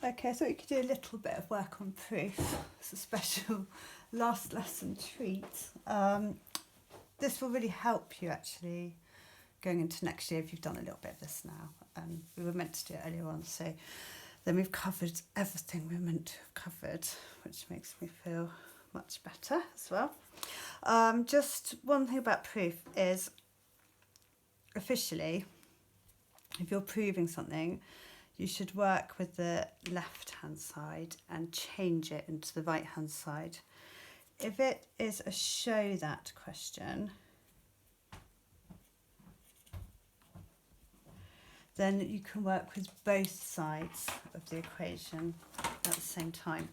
Okay, I thought you could do a little bit of work on proof. It's a special last lesson treat. This will really help you actually going into next year if you've done a little bit of this now. We were meant to do it earlier on, so then we've covered everything we were meant to have covered, which makes me feel much better as well. Just one thing about proof is, officially, if you're proving something, you should work with the left-hand side and change it into the right-hand side. If it is a show that question, then you can work with both sides of the equation at the same time.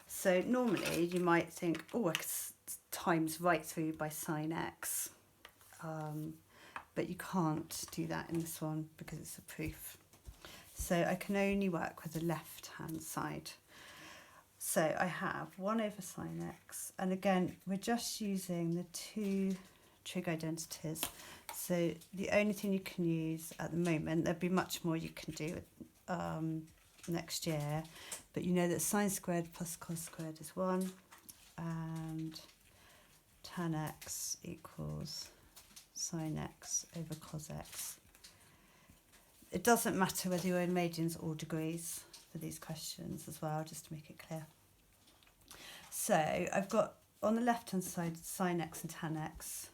So normally you might think, oh, I could times right through by sine x, but you can't do that in this one because it's a proof. So I can only work with the left-hand side. So I have 1 over sine x, and again, we're just using the two trig identities. So the only thing you can use at the moment, there'll be much more you can do next year, but you know that sine squared plus cos squared is 1, and tan x equals sine x over cos x. It doesn't matter whether you're in radians or degrees for these questions as well, just to make it clear. So I've got on the left hand side sine x and tan x,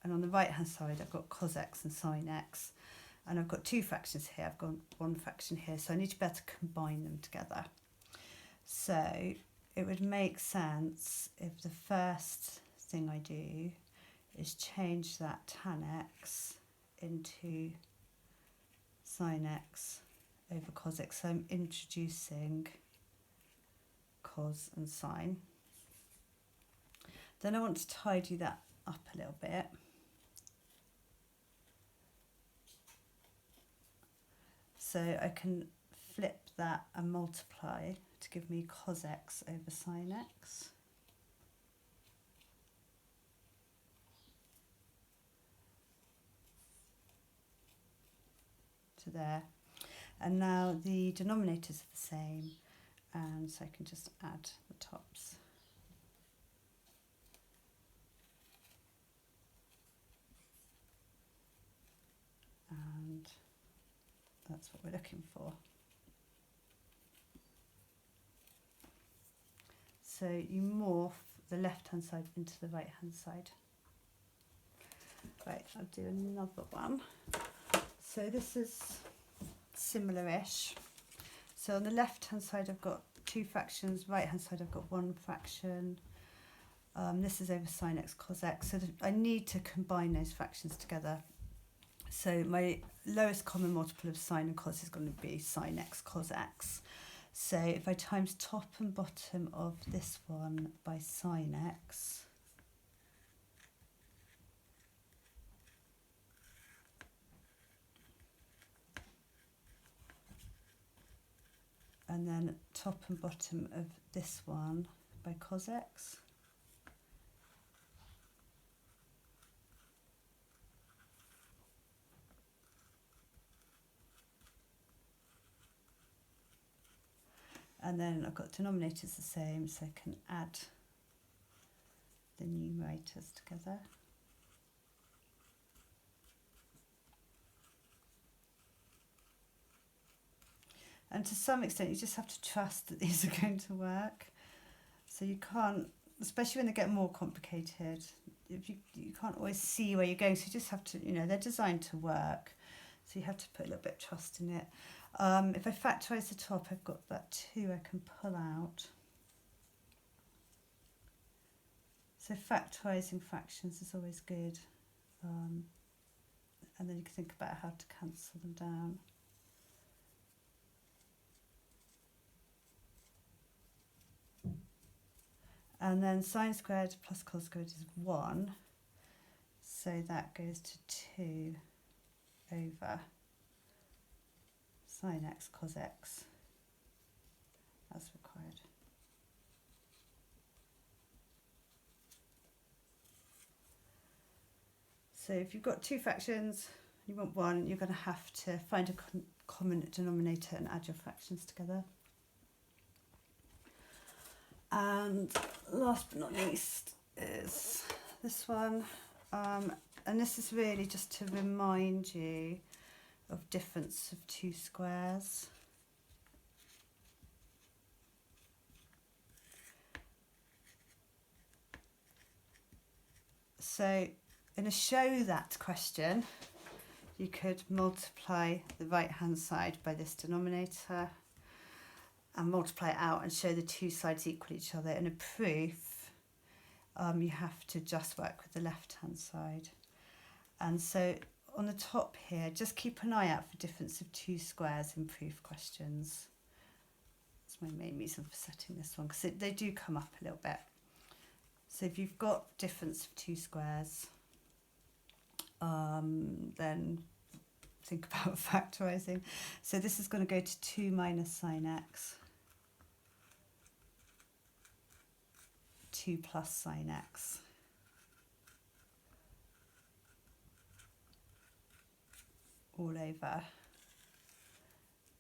and on the right hand side I've got cos x and sine x, and I've got two fractions here, I've got one fraction here, so I need to be able to combine them together. So it would make sense if the first thing I do is change that tan x into sine x over cos x. So I'm introducing cos and sine. Then I want to tidy that up a little bit. So I can flip that and multiply to give me cos x over sine x. To there. And now the denominators are the same, and so I can just add the tops. And that's what we're looking for. So you morph the left-hand side into the right-hand side. Right, I'll do another one. So this is similar-ish. So on the left-hand side I've got two fractions, right-hand side I've got one fraction. This is over sine x cos x, so I need to combine those fractions together. So my lowest common multiple of sine and cos is going to be sine x cos x. So if I times top and bottom of this one by sine x, and then top and bottom of this one by cos x, and then I've got denominators the same, so I can add the numerators together. And to some extent you just have to trust that these are going to work. So you can't, especially when they get more complicated, if you can't always see where you're going, so you just have to, you know, they're designed to work, so you have to put a little bit of trust in it. If I factorise the top, I've got that 2 I can pull out. So factorising fractions is always good. And then you can think about how to cancel them down. And then sine squared plus cos squared is 1. So that goes to 2 over sine x cos x as required. So if you've got two fractions, you want one, you're going to have to find a common denominator and add your fractions together. And last but not least is this one. And this is really just to remind you of difference of two squares. So in a show that question, you could multiply the right hand side by this denominator and multiply it out and show the two sides equal each other. In a proof, you have to just work with the left hand side. And so on the top here, just keep an eye out for difference of two squares in proof questions. That's my main reason for setting this one, because they do come up a little bit. So if you've got difference of two squares, then think about factorising. So this is going to go to 2 minus sine x, 2 plus sine x. All over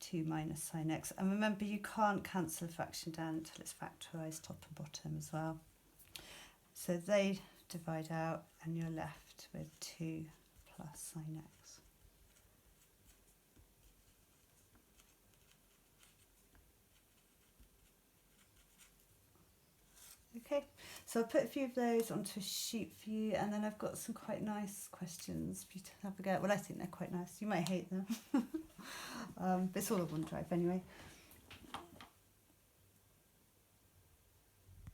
2 minus sine x. And remember, you can't cancel a fraction down until it's factorised top and bottom as well. So they divide out and you're left with 2 plus sine x. Okay, so I'll put a few of those onto a sheet for you, and then I've got some quite nice questions for you to have a go at. Well, I think they're quite nice. You might hate them, but it's all on OneDrive anyway.